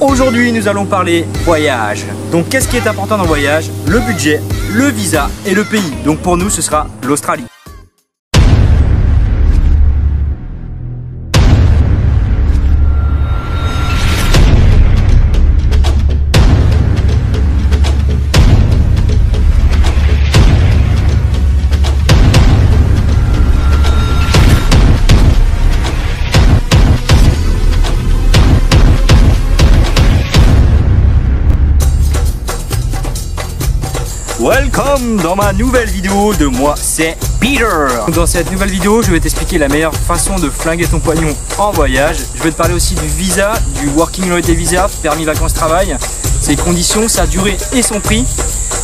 Aujourd'hui, nous allons parler voyage. Donc, qu'est-ce qui est important dans le voyage? Le budget, le visa et le pays. Donc, pour nous, ce sera l'Australie. Welcome dans ma nouvelle vidéo de moi, c'est Peter. Dans cette nouvelle vidéo, je vais t'expliquer la meilleure façon de flinguer ton pognon en voyage. Je vais te parler aussi du visa, du Working Holiday Visa, permis vacances travail, ses conditions, sa durée et son prix.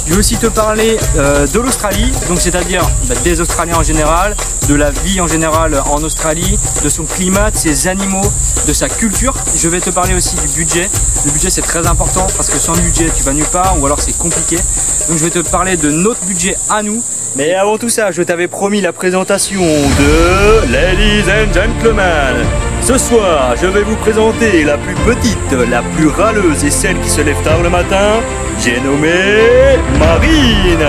Je vais aussi te parler de l'Australie, donc c'est-à-dire des Australiens en général, de la vie en général en Australie, de son climat, de ses animaux, de sa culture. Je vais te parler aussi du budget. Le budget c'est très important parce que sans budget tu vas nulle part ou alors c'est compliqué. Donc je vais te parler de notre budget à nous. Mais avant tout ça, je t'avais promis la présentation de Ladies and Gentlemen. Ce soir, je vais vous présenter la plus petite, la plus râleuse et celle qui se lève tard le matin. J'ai nommé Marine.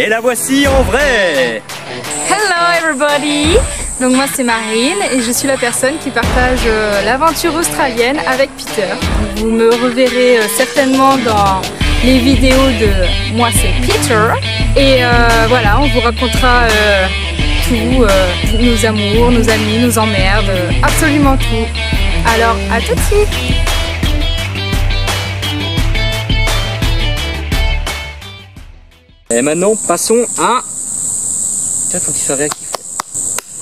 Et la voici en vrai. Hello everybody. Donc moi c'est Marine et je suis la personne qui partage l'aventure australienne avec Peter. Vous me reverrez certainement dans les vidéos de moi c'est Peter. Et voilà, on vous racontera tout, nos amours, nos amis, nos emmerdes, absolument tout. Alors à tout de suite. Et maintenant, passons à... Tiens, faut qu'il soit réactif.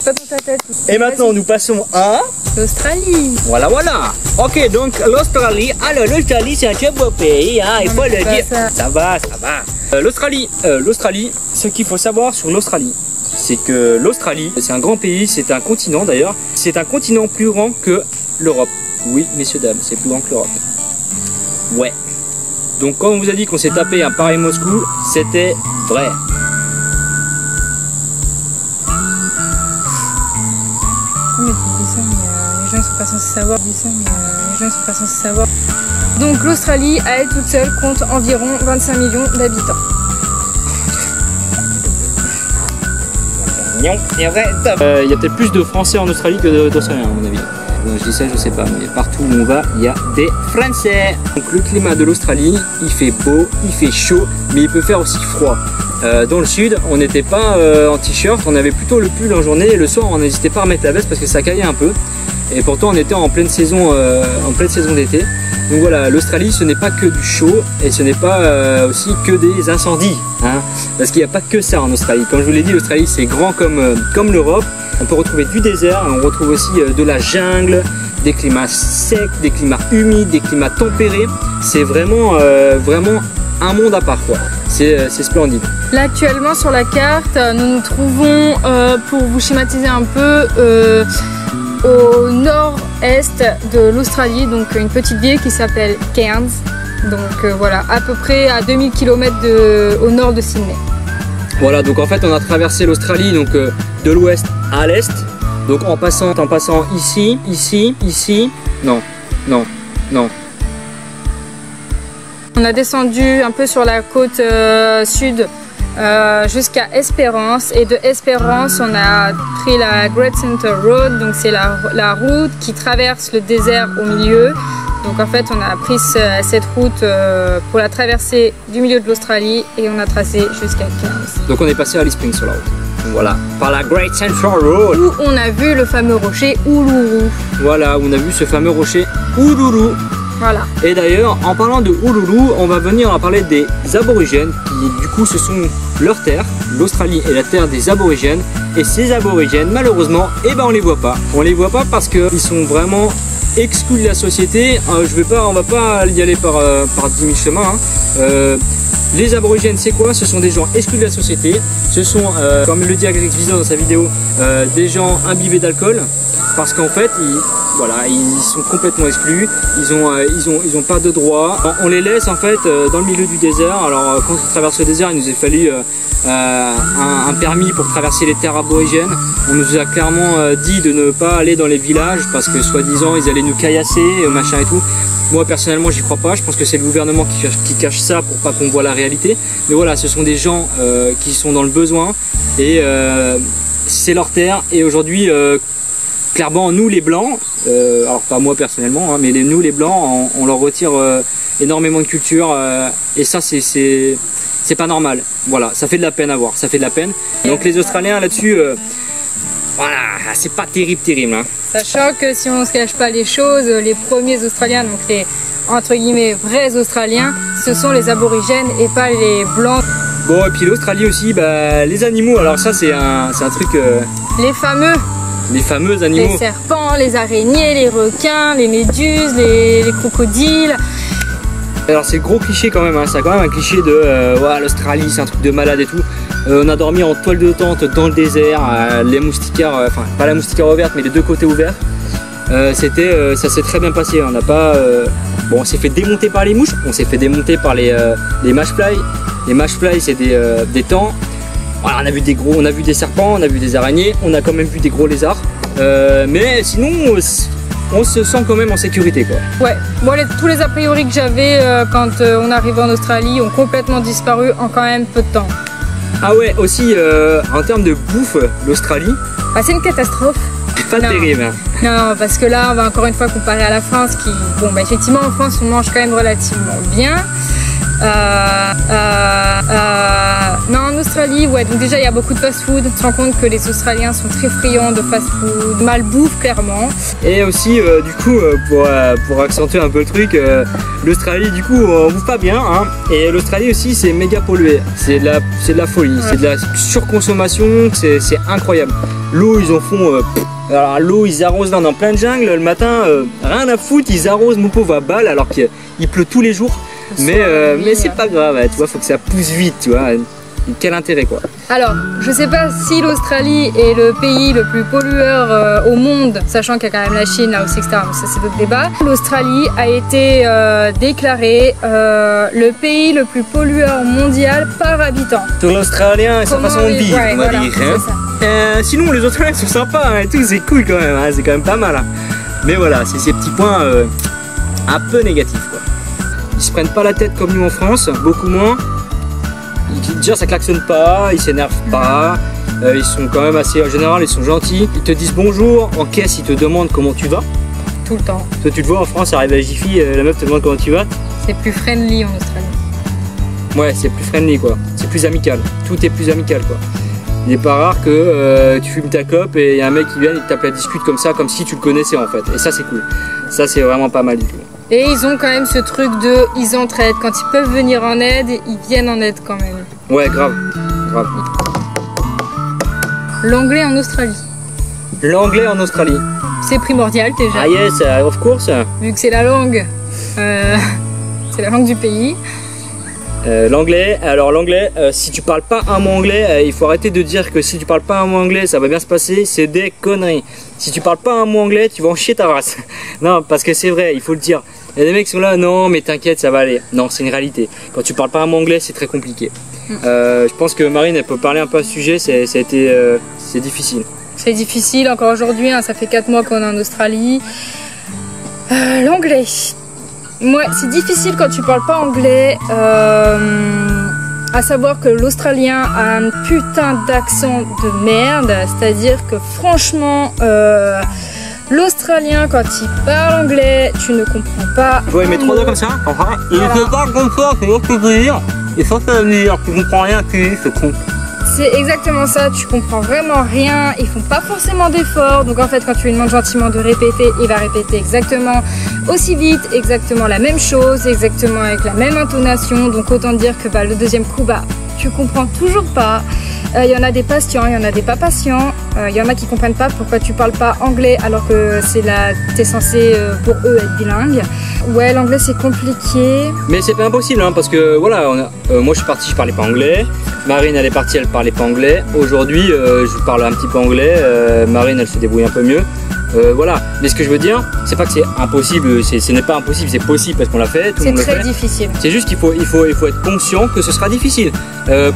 Pas dans ta tête. Et maintenant, nous passons à... l'Australie. Voilà, voilà. Ok, donc l'Australie. Alors, l'Australie, c'est un très beau pays, hein, il faut le dire. Ça va, ça va. L'Australie, ce qu'il faut savoir sur l'Australie, c'est que l'Australie, c'est un grand pays, c'est un continent d'ailleurs. C'est un continent plus grand que l'Europe. Oui, messieurs, dames, c'est plus grand que l'Europe. Ouais. Donc quand on vous a dit qu'on s'est tapé un Paris-Moscou, c'était vrai. Mais tu dis ça, mais les gens sont pas censés savoir. Les gens sont pas censés savoir. Donc l'Australie, à elle toute seule, compte environ 25 millions d'habitants. Il y a peut-être plus de Français en Australie que d'Australiens à mon avis. Je dis ça, je sais pas, mais partout où on va, il y a des Français. Donc le climat de l'Australie, il fait beau, il fait chaud, mais il peut faire aussi froid. Dans le sud, on n'était pas en t-shirt, on avait plutôt le pull en journée et le soir, on n'hésitait pas à mettre la veste parce que ça caillait un peu. Et pourtant, on était en pleine saison d'été. Donc voilà, l'Australie, ce n'est pas que du chaud et ce n'est pas aussi que des incendies, hein, parce qu'il n'y a pas que ça en Australie. Comme je vous l'ai dit, l'Australie, c'est grand comme l'Europe. On peut retrouver du désert, on retrouve aussi de la jungle, des climats secs, des climats humides, des climats tempérés. C'est vraiment, vraiment un monde à part, quoi. C'est splendide. Là actuellement sur la carte, nous nous trouvons, pour vous schématiser un peu, au nord-est de l'Australie, donc une petite ville qui s'appelle Cairns. Donc voilà, à peu près à 2000 km au nord de Sydney. Voilà, donc en fait on a traversé l'Australie donc de l'ouest à l'est, donc en passant ici, non. On a descendu un peu sur la côte sud jusqu'à Espérance, et de Espérance on a pris la Great Center Road, donc c'est la route qui traverse le désert au milieu. Donc en fait on a pris cette route pour la traversée du milieu de l'Australie et on a tracé jusqu'à Cairns. Donc on est passé à Alice Springs sur la route. Donc voilà, par la Great Central Road. Où on a vu le fameux rocher Uluru. Voilà, où on a vu ce fameux rocher Uluru. Voilà. Et d'ailleurs, en parlant de Uluru, on va venir en parler des aborigènes, qui du coup ce sont leurs terres. L'Australie est la terre des aborigènes. Et ces aborigènes, malheureusement, eh ben on les voit pas. On les voit pas parce qu'ils sont vraiment exclus de la société. On va pas y aller par 10 000 chemins. Hein. Les aborigènes, c'est quoi? Ce sont des gens exclus de la société. Ce sont, comme le dit Alex Vizor dans sa vidéo, des gens imbibés d'alcool. Parce qu'en fait, ils sont complètement exclus. Ils ont pas de droits. On les laisse en fait dans le milieu du désert. Alors quand on traverse le désert, il nous a fallu un permis pour traverser les terres aborigènes. On nous a clairement dit de ne pas aller dans les villages parce que soi-disant ils allaient nous caillasser, machin et tout. Moi personnellement j'y crois pas, je pense que c'est le gouvernement qui cache ça pour pas qu'on voit la réalité. Mais voilà, ce sont des gens qui sont dans le besoin et c'est leur terre. Et aujourd'hui, clairement nous les blancs, alors pas moi personnellement, hein, mais nous les blancs, on leur retire énormément de culture et ça c'est pas normal. Voilà, ça fait de la peine à voir, ça fait de la peine. Donc les Australiens là-dessus, voilà, c'est pas terrible. Hein. Sachant que si on ne se cache pas les choses, les premiers Australiens, donc les entre guillemets vrais Australiens, ce sont les aborigènes et pas les blancs. Bon, et puis l'Australie aussi, les animaux, alors ça c'est un truc... Les fameux animaux. Les serpents, les araignées, les requins, les méduses, les crocodiles. Alors c'est gros cliché quand même, hein. C'est quand même un cliché de ouais, l'Australie c'est un truc de malade et tout. On a dormi en toile de tente dans le désert, les moustiquaires, enfin pas la moustiquaire ouverte mais les deux côtés ouverts. Ça s'est très bien passé, on n'a pas... bon, on s'est fait démonter par les mouches, on s'est fait démonter par les mashflies. Les mashflies c'est des tans. Voilà, on a vu des serpents, on a vu des araignées, on a quand même vu des gros lézards. Mais sinon... on se sent quand même en sécurité quoi. Ouais, moi tous les a priori que j'avais quand on arrivait en Australie ont complètement disparu en quand même peu de temps. Ah ouais, aussi en termes de bouffe, l'Australie... c'est une catastrophe. Pas terrible. Hein. Non, parce que là on va encore une fois comparer à la France qui... Bon effectivement en France on mange quand même relativement bien. Non, en Australie, ouais, donc déjà il y a beaucoup de fast-food. On se rend compte que les Australiens sont très friands de fast-food, malbouffe clairement. Et aussi, du coup, pour accentuer un peu le truc, l'Australie, du coup, on bouffe pas bien. Hein, et l'Australie aussi, c'est méga pollué. C'est de la folie, ouais. C'est de la surconsommation, c'est incroyable. L'eau, ils en font... alors l'eau, ils arrosent là, on est en pleine jungle. Le matin, rien à foutre, ils arrosent mon pauvre à balle alors qu'il pleut tous les jours. Mais c'est pas grave, tu vois, faut que ça pousse vite, tu vois. Quel intérêt quoi. Alors, je sais pas si l'Australie est le pays le plus pollueur au monde, sachant qu'il y a quand même la Chine là aussi, etc. Ça c'est d'autres débats. L'Australie a été déclarée le pays le plus pollueur mondial par habitant. Sur l'Australien et sa façon de vivre, on va dire. Hein. Sinon, les Australiens sont sympas hein, et tout, c'est cool quand même, hein, c'est quand même pas mal. Hein. Mais voilà, c'est ces petits points un peu négatifs quoi. Ils se prennent pas la tête comme nous en France, beaucoup moins. Déjà ça klaxonne pas, ils s'énervent pas, ils sont quand même assez, en général ils sont gentils. Ils te disent bonjour, en caisse ils te demandent comment tu vas. Tout le temps. Toi tu le vois en France, arrive à Jiffy, la meuf te demande comment tu vas. C'est plus friendly en Australie. Ouais, c'est plus friendly quoi, c'est plus amical, tout est plus amical quoi. Il n'est pas rare que tu fumes ta clope et il y a un mec qui vient et te tape la discute comme ça, comme si tu le connaissais en fait. Et ça c'est cool, ça c'est vraiment pas mal du tout. Et ils ont quand même ce truc de, ils entraident, quand ils peuvent venir en aide, ils viennent en aide quand même. Ouais, grave. L'anglais en Australie. L'anglais en Australie. C'est primordial déjà. Ah yes, of course. Vu que c'est la langue du pays. L'anglais, alors l'anglais, si tu parles pas un mot anglais, il faut arrêter de dire que si tu parles pas un mot anglais, ça va bien se passer, c'est des conneries. Si tu parles pas un mot anglais, tu vas en chier ta race. Non, parce que c'est vrai, il faut le dire. Il y a des mecs qui sont là, non mais t'inquiète, ça va aller. Non, c'est une réalité. Quand tu parles pas un mot anglais, c'est très compliqué. Je pense que Marine, elle peut parler un peu à ce sujet, c'est difficile. C'est difficile, encore aujourd'hui, hein, ça fait 4 mois qu'on est en Australie. L'anglais. Ouais, c'est difficile quand tu parles pas anglais, à savoir que l'australien a un putain d'accent de merde, c'est-à-dire que franchement, l'australien quand il parle anglais, tu ne comprends pas. Tu vois, il met 3 doigts comme ça, il ne fait pas comme ça, c'est l'autre que je veux dire, et ça veut dire, tu comprends rien, c'est con. C'est exactement ça, tu comprends vraiment rien, ils font pas forcément d'efforts, donc en fait quand tu lui demandes gentiment de répéter, il va répéter exactement aussi vite, exactement la même chose, exactement avec la même intonation, donc autant dire que le deuxième coup, tu comprends toujours pas. Il y en a des patients, il y en a des pas patients, il y en a qui comprennent pas pourquoi tu parles pas anglais alors que t'es censé pour eux être bilingue. Ouais, l'anglais c'est compliqué. Mais c'est pas impossible hein, parce que voilà, moi je suis parti, je parlais pas anglais. Marine elle est partie, elle parlait pas anglais. Aujourd'hui je parle un petit peu anglais, Marine elle se débrouille un peu mieux. Voilà, mais ce que je veux dire, c'est pas que c'est impossible, ce n'est pas impossible, c'est possible parce qu'on l'a fait, tout le monde le fait. C'est très difficile. C'est juste qu'il faut être conscient que ce sera difficile.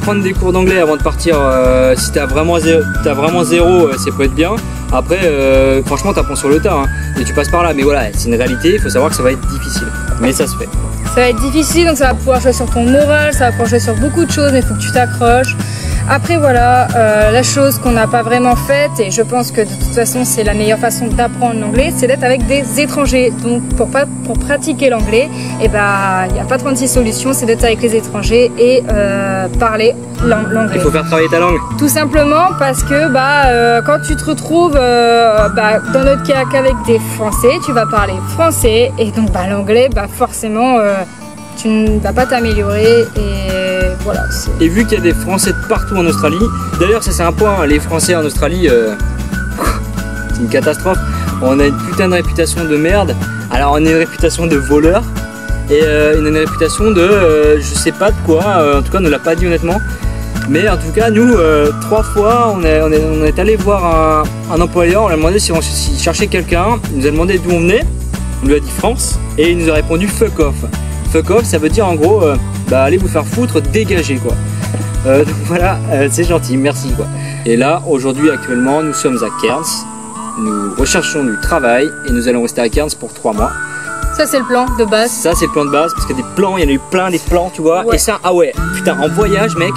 Prendre des cours d'anglais avant de partir, si t'as vraiment zéro, ça peut être bien. Après, franchement, t'apprends sur le tas hein, et tu passes par là. Mais voilà, c'est une réalité, il faut savoir que ça va être difficile. Mais ça se fait. Ça va être difficile, donc ça va pouvoir jouer sur ton moral, ça va pouvoir jouer sur beaucoup de choses, mais il faut que tu t'accroches. Après voilà, la chose qu'on n'a pas vraiment faite, et je pense que de toute façon c'est la meilleure façon d'apprendre l'anglais, c'est d'être avec des étrangers. Donc pour pratiquer l'anglais, il n'y a pas 36 solutions, c'est d'être avec les étrangers et parler l'anglais. Il faut faire travailler ta langue. Tout simplement parce que quand tu te retrouves dans notre cas qu'avec des Français, tu vas parler français et donc l'anglais, forcément tu ne vas pas t'améliorer et voilà. Et vu qu'il y a des Français de partout en Australie, d'ailleurs ça c'est un point, les Français en Australie, c'est une catastrophe. On a une putain de réputation de merde. Alors on a une réputation de voleur et on a une réputation de je sais pas de quoi, en tout cas on ne l'a pas dit honnêtement. Mais en tout cas nous, 3 fois on est allé voir un employeur, on lui a demandé si on cherchait quelqu'un, il nous a demandé d'où on venait, on lui a dit France et il nous a répondu fuck off. Fuck off, ça veut dire en gros, allez vous faire foutre, dégagez quoi. Donc voilà, c'est gentil, merci quoi. Et là, aujourd'hui, actuellement, nous sommes à Cairns, nous recherchons du travail et nous allons rester à Cairns pour 3 mois. Ça c'est le plan de base. Ça c'est le plan de base, parce qu'il y a des plans, il y en a eu plein des plans, tu vois. Ouais. Et ça, ah ouais, putain, en voyage mec,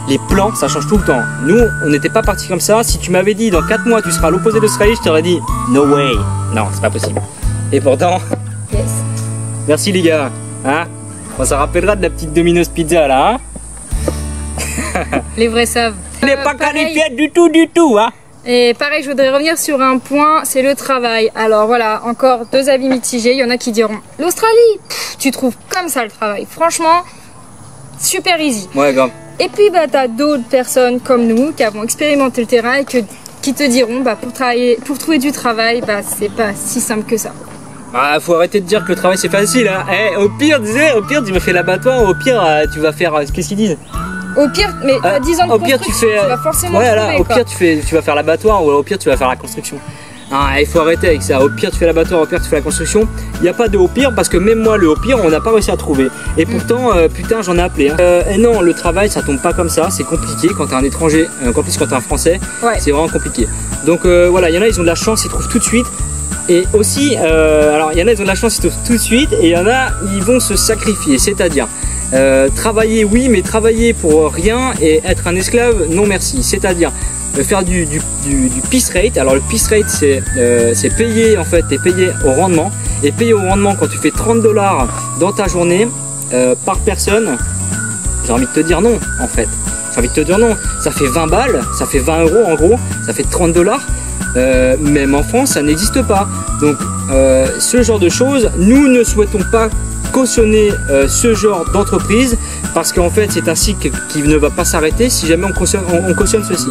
les plans, ça change tout le temps. Nous, on n'était pas partis comme ça. Si tu m'avais dit dans 4 mois tu seras à l'opposé d'Australie, je t'aurais dit no way. Non, c'est pas possible. Et pourtant, yes. Merci les gars. Hein, on s'en rappellera de la petite Domino's Pizza là, hein. Les vrais savent. Il n'est pas qualifié du tout, hein. Et pareil, je voudrais revenir sur un point, c'est le travail. Alors voilà, encore 2 avis mitigés. Il y en a qui diront l'Australie, tu trouves comme ça le travail. Franchement, super easy. Ouais, grave. Et puis t'as d'autres personnes comme nous qui avons expérimenté le terrain et qui te diront pour trouver du travail, c'est pas si simple que ça. Faut arrêter de dire que le travail c'est facile hein. Au pire tu vas faire l'abattoir, au pire tu vas faire qu'est-ce qu'ils disent. Au pire, mais à 10 ans de construction, tu vas forcément trouver, au pire tu vas faire l'abattoir ou au pire tu vas faire la construction. Il faut arrêter avec ça. Au pire tu fais l'abattoir, au pire tu fais la construction. Il n'y a pas de au pire parce que même moi le au pire on n'a pas réussi à trouver. Et pourtant putain j'en ai appelé. Et non, le travail ça tombe pas comme ça, c'est compliqué quand t'es un étranger, en plus quand t'es un français, ouais. C'est vraiment compliqué. Donc voilà, il y en a ils ont de la chance, ils trouvent tout de suite. Et aussi, alors il y en a ils ont de la chance, ils trouvent tout de suite et il y en a ils vont se sacrifier, c'est-à-dire travailler oui mais travailler pour rien et être un esclave non merci, c'est-à-dire faire du piece rate. Alors le piece rate c'est payer en fait, t'es payé au rendement et payer au rendement quand tu fais 30 $ dans ta journée par personne, j'ai envie de te dire non en fait, j'ai envie de te dire non, ça fait 20 balles, ça fait 20 € en gros, ça fait 30 $. Même en France ça n'existe pas, donc ce genre de choses nous ne souhaitons pas cautionner ce genre d'entreprise parce qu'en fait c'est un cycle qui ne va pas s'arrêter si jamais on cautionne ceci.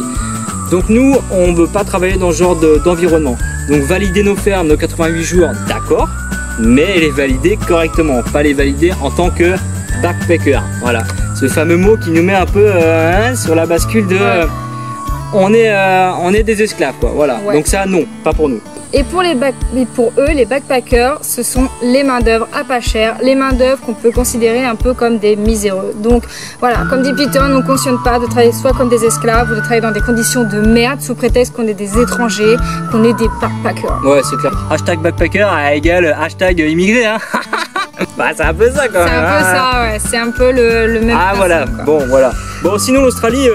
Donc nous on ne veut pas travailler dans ce genre d'environnement, donc valider nos fermes, nos 88 jours d'accord, mais les valider correctement, pas les valider en tant que backpacker. Voilà, ce fameux mot qui nous met un peu sur la bascule de on est des esclaves quoi, voilà. Ouais. Donc ça non, pas pour nous. Et pour eux, les backpackers, ce sont les mains d'œuvre à pas cher, les mains d'œuvre qu'on peut considérer un peu comme des miséreux. Donc voilà, comme dit Peter, on ne cautionne pas de travailler soit comme des esclaves ou de travailler dans des conditions de merde sous prétexte qu'on est des étrangers, qu'on est des backpackers. Ouais, c'est clair. Hashtag backpacker égale hashtag immigré, hein. Bah c'est un peu ça quand même. C'est un peu ça, ouais. C'est un peu le même Ah principe, voilà, quoi. bon voilà. Bon sinon l'Australie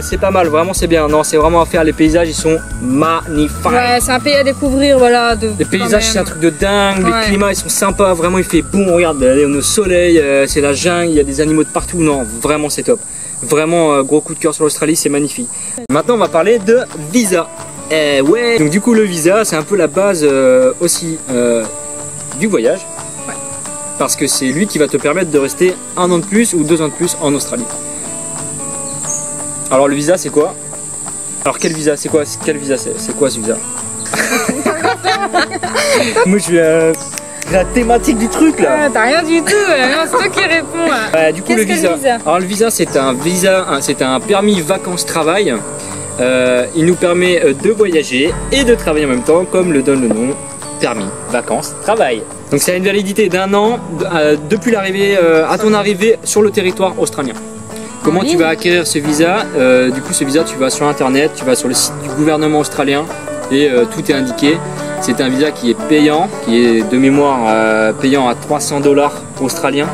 c'est pas mal, vraiment c'est bien. Non c'est vraiment à faire, les paysages ils sont magnifiques. Ouais, c'est un pays à découvrir, voilà. Les paysages c'est un truc de dingue, Ouais. les climats ils sont sympas, vraiment il fait bon, regarde, on est au soleil, c'est la jungle, il y a des animaux de partout, non vraiment c'est top. Vraiment gros coup de cœur sur l'Australie, c'est magnifique. Maintenant on va parler de visa. Ouais, donc du coup le visa c'est un peu la base aussi du voyage. Ouais. Parce que c'est lui qui va te permettre de rester 1 an de plus ou 2 ans de plus en Australie. Alors le visa c'est quoi? Alors quel visa? C'est quoi? Quel visa c'est? C'est quoi ce visa? Moi je suis la thématique du truc là. Ah, t'as rien du tout, non, c'est toi qui réponds. Là. Du coup le Qu'est-ce que visa. Alors le visa c'est un permis vacances-travail. Il nous permet de voyager et de travailler en même temps, comme le donne le nom, permis vacances-travail. Donc ça a une validité d'1 an depuis l'arrivée à ton arrivée sur le territoire australien. Comment tu vas acquérir ce visa? Du coup ce visa tu vas sur internet, tu vas sur le site du gouvernement australien et tout est indiqué. C'est un visa qui est payant, qui est de mémoire payant à 300 $ australiens.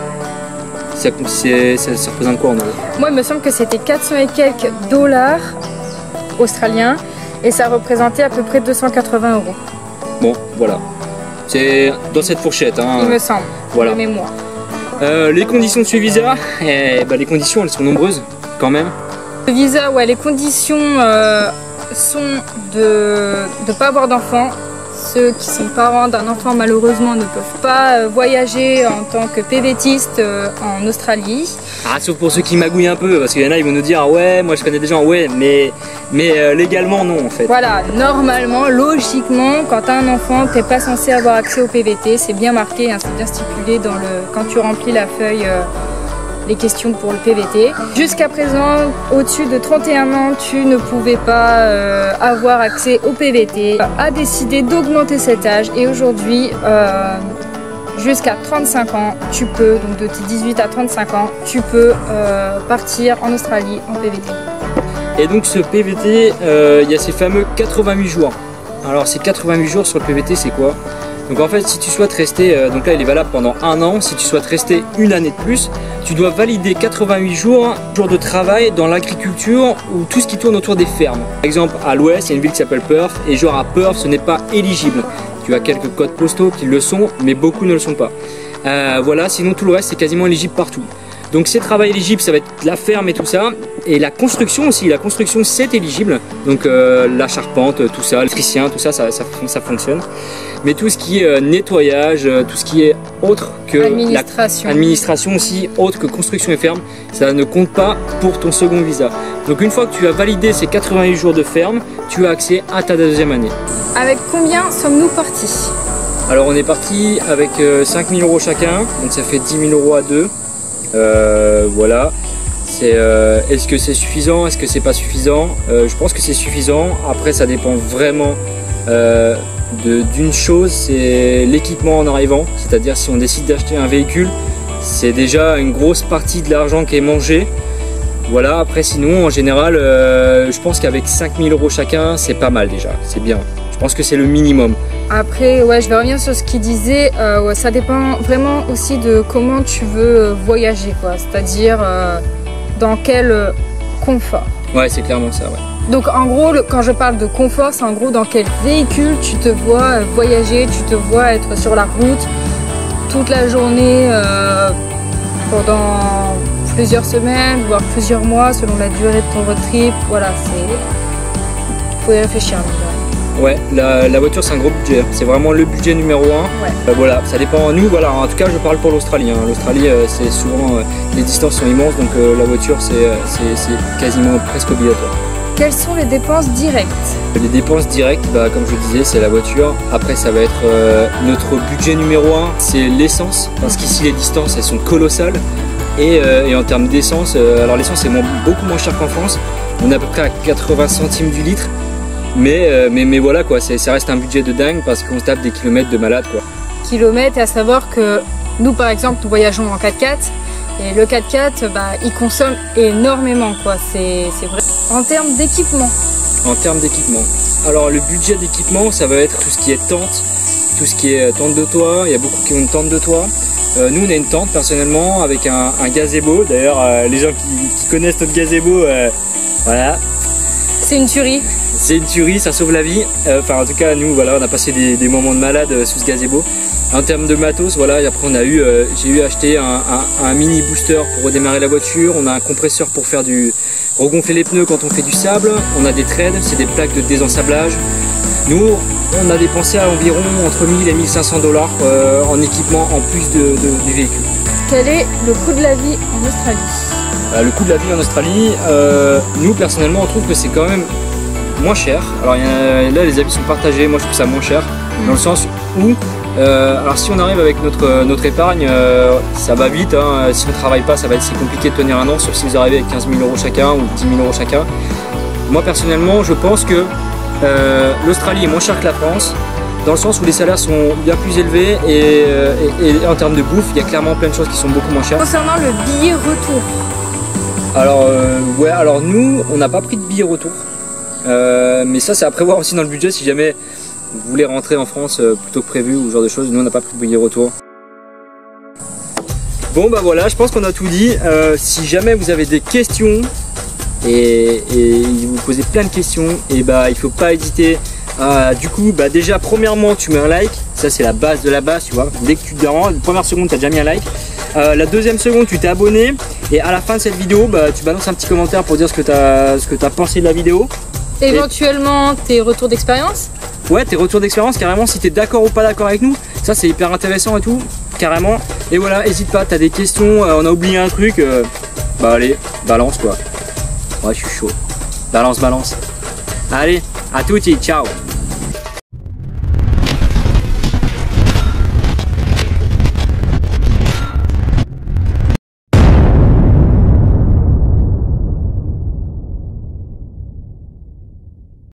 Ça représente quoi en euros? Moi, il me semble que c'était 400 et quelques dollars australiens et ça représentait à peu près 280 €. Bon, voilà. C'est dans cette fourchette. Hein. Il me semble, Voilà. de mémoire. Les conditions de ce visa, les conditions elles sont nombreuses quand même. Le visa, ouais, les conditions sont de ne pas avoir d'enfants. Ceux qui sont parents d'un enfant malheureusement ne peuvent pas voyager en tant que PVTiste en Australie. Ah, sauf pour ceux qui magouillent un peu, parce qu'il y en a ils vont nous dire ah ouais moi je connais des gens, ouais mais légalement non en fait. Voilà, normalement, logiquement, quand tu as un enfant, tu n'es pas censé avoir accès au PVT, c'est bien marqué, hein, c'est bien stipulé dans quand tu remplis la feuille les questions pour le PVT. Jusqu'à présent, au-dessus de 31 ans, tu ne pouvais pas avoir accès au PVT. A décidé d'augmenter cet âge et aujourd'hui, jusqu'à 35 ans, tu peux, donc de tes 18 à 35 ans, tu peux partir en Australie en PVT. Et donc ce PVT, il y a ces fameux 88 jours. Alors ces 88 jours sur le PVT c'est quoi? Donc en fait si tu souhaites rester, donc là il est valable pendant 1 an, si tu souhaites rester 1 année de plus, tu dois valider 88 jours de travail dans l'agriculture ou tout ce qui tourne autour des fermes. Par exemple à l'ouest il y a une ville qui s'appelle Perth et genre à Perth ce n'est pas éligible. Tu as quelques codes postaux qui le sont mais beaucoup ne le sont pas. Voilà, sinon tout le reste c'est quasiment éligible partout. Donc ces travails éligibles ça va être la ferme et tout ça, et la construction aussi, la construction c'est éligible, donc la charpente, tout ça, l'électricien, tout ça, ça fonctionne. Mais tout ce qui est nettoyage, tout ce qui est autre que administration aussi, autre que construction et ferme, ça ne compte pas pour ton second visa. Donc une fois que tu as validé ces 88 jours de ferme, tu as accès à ta deuxième année. Avec combien sommes-nous partis? Alors on est parti avec 5 000 € chacun, donc ça fait 10 000 € à deux. Voilà, est-ce que c'est suffisant, est-ce que c'est pas suffisant? Je pense que c'est suffisant. Après ça dépend vraiment d'une chose, c'est l'équipement en arrivant, c'est-à-dire si on décide d'acheter un véhicule, c'est déjà une grosse partie de l'argent qui est mangé. Voilà, après sinon en général je pense qu'avec 5 000 € chacun c'est pas mal déjà, c'est bien. Je pense que c'est le minimum. Après, ouais, je vais revenir sur ce qu'il disait. Ça dépend vraiment aussi de comment tu veux voyager, quoi. C'est-à-dire dans quel confort. Ouais, c'est clairement ça, ouais. Donc en gros, quand je parle de confort, c'est en gros dans quel véhicule tu te vois voyager, tu te vois être sur la route toute la journée pendant plusieurs semaines, voire plusieurs mois selon la durée de ton road trip. Voilà, faut y réfléchir. Ouais, la voiture c'est un gros budget, c'est vraiment le budget numéro 1. Ouais. Voilà, ça dépend. Nous, voilà, en tout cas je parle pour l'Australie. Hein. L'Australie c'est souvent, les distances sont immenses, donc la voiture c'est quasiment presque obligatoire. Quelles sont les dépenses directes? Les dépenses directes, comme je disais, c'est la voiture. Après ça va être notre budget numéro 1, c'est l'essence, parce qu'ici les distances elles sont colossales. Et en termes d'essence, alors l'essence est beaucoup moins cher qu'en France, on est à peu près à 80 centimes du litre. Mais voilà quoi, ça reste un budget de dingue parce qu'on se tape des kilomètres de malade quoi. Kilomètres, et à savoir que nous par exemple nous voyageons en 4x4 et le 4x4 il consomme énormément quoi, c'est vrai. En termes d'équipement. En termes d'équipement. Alors le budget d'équipement ça va être tout ce qui est tente, tout ce qui est tente de toit, il y a beaucoup qui ont une tente de toit. Nous on a une tente personnellement avec un gazebo. D'ailleurs les gens qui connaissent notre gazebo, voilà. C'est une tuerie. C'est une tuerie, ça sauve la vie. Enfin en tout cas nous voilà, on a passé des moments de malade sous ce gazebo. En termes de matos, voilà, et après on a eu, j'ai eu acheté un mini booster pour redémarrer la voiture. On a un compresseur pour faire regonfler les pneus quand on fait du sable. On a des threads, c'est des plaques de désensablage. Nous, on a dépensé à environ entre 1000 et 1500 $ en équipement en plus du véhicule. Quel est le coût de la vie en Australie? Le coût de la vie en Australie, nous personnellement on trouve que c'est quand même moins cher. Alors là les avis sont partagés, moi je trouve ça moins cher, dans le sens où, alors si on arrive avec notre épargne, ça va vite, hein. Si on ne travaille pas ça va être si compliqué de tenir un an, sauf si vous arrivez avec 15 000 € chacun ou 10 000 € chacun. Moi personnellement je pense que l'Australie est moins chère que la France, dans le sens où les salaires sont bien plus élevés et en termes de bouffe, il y a clairement plein de choses qui sont beaucoup moins chères. Concernant le billet retour. Alors ouais, alors nous on n'a pas pris de billet retour, mais ça c'est à prévoir aussi dans le budget si jamais vous voulez rentrer en France plutôt que prévu ou ce genre de choses. Nous on n'a pas pris de billet retour. Bon bah voilà, je pense qu'on a tout dit. Si jamais vous avez des questions et vous posez plein de questions, et bah il faut pas hésiter. Du coup bah déjà premièrement tu mets un like, ça c'est la base de la base, tu vois. Dès que tu te rends, la première seconde tu as déjà mis un like. La deuxième seconde tu t'es abonné, et à la fin de cette vidéo bah, tu balances un petit commentaire pour dire ce que tu as pensé de la vidéo. Éventuellement tes retours d'expérience. Ouais, tes retours d'expérience carrément, si tu es d'accord ou pas d'accord avec nous, ça c'est hyper intéressant et tout, carrément. Et voilà, n'hésite pas, tu as des questions, on a oublié un truc, bah allez, balance quoi. Ouais, je suis chaud. Balance. Allez, à tutti, ciao.